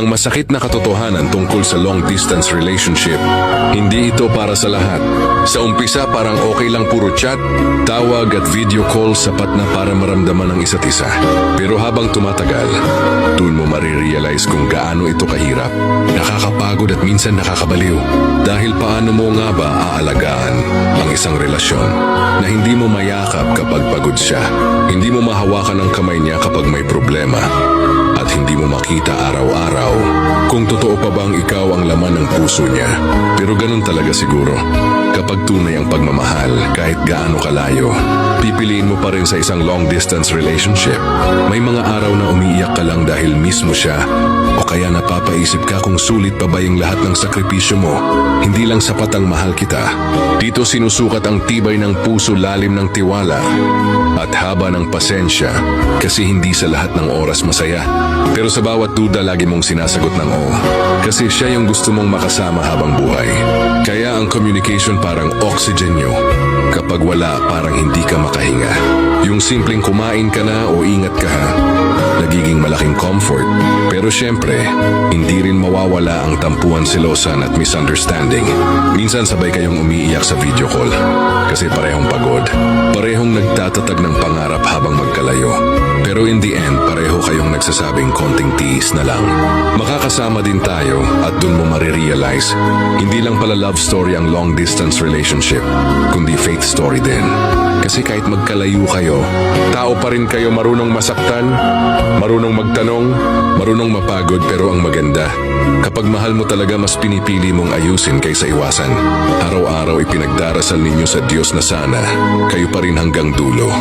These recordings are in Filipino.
Ang masakit na katotohanan tungkol sa long-distance relationship, hindi ito para sa lahat. Sa umpisa parang okay lang puro chat, tawag at video call sapat na para maramdaman ang isa't isa. Pero habang tumatagal, doon mo marirealize kung gaano ito kahirap, nakakapagod at minsan nakakabaliw. Dahil paano mo nga ba aalagaan ang isang relasyon na hindi mo mayakap kapag pagod siya, hindi mo mahawakan ang kamay niya kapag may problema, at hindi mo makita araw-araw kung totoo pa bang ikaw ang laman ng puso niya. Pero ganun talaga siguro. Kapag tunay ang pagmamahal, kahit gaano kalayo, pipiliin mo pa rin sa isang long-distance relationship. May mga araw na umiiyak ka lang dahil mismo siya, o kaya napapaisip ka kung sulit pa ba yung lahat ng sakripisyo mo. Hindi lang sapat ang mahal kita. Dito sinusukat ang tibay ng puso, lalim ng tiwala, at haba ng pasensya, kasi hindi sa lahat ng oras masaya. Pero sa bawat duda lagi mong sinasagot ng oo, kasi siya yung gusto mong makasama habang buhay. Kaya ang communication parang oxygen nyo. Kapag wala, parang hindi ka makahinga. Yung simpleng kumain ka na o ingat ka ha, nagiging malaking comfort. Pero syempre, hindi rin mawawala ang tampuan, selosan at misunderstanding. Minsan sabay kayong umiiyak sa video call kasi parehong pagod. Parehong nagtatatag ng pangarap habang magkalayo. Pero in the end, pareho kayong nagsasabing konting tiis na lang. Makakasama din tayo at dun mo marirealize, hindi lang pala love story ang long distance relationship, kundi faith story din. Kasi kahit magkalayo kayo, tao pa rin kayo, marunong masaktan, marunong magtanong, marunong mapagod, pero ang maganda, kapag mahal mo talaga mas pinipili mong ayusin kaysa iwasan. Araw-araw ipinagdarasal ninyo sa Diyos na sana kayo pa rin hanggang dulo.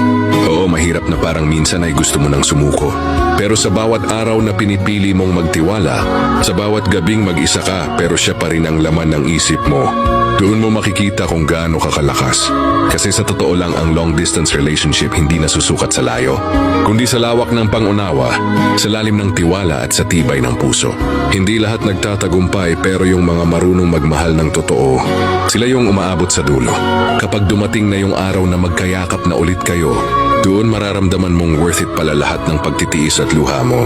Oo, mahirap na parang minsan ay gusto mo nang sumuko. Pero sa bawat araw na pinipili mong magtiwala, sa bawat gabing mag-isa ka pero siya pa rin ang laman ng isip mo, doon mo makikita kung gaano ka kalakas. Kasi sa totoo lang, ang long-distance relationship hindi nasusukat sa layo, kundi sa lawak ng pangunawa, sa lalim ng tiwala at sa tibay ng puso. Hindi lahat nagtatagumpay, pero yung mga marunong magmahal ng totoo, sila yung umaabot sa dulo. Kapag dumating na yung araw na magkayakap na ulit kayo, doon mararamdaman mong worth it pala lahat ng pagtitiis at luha mo.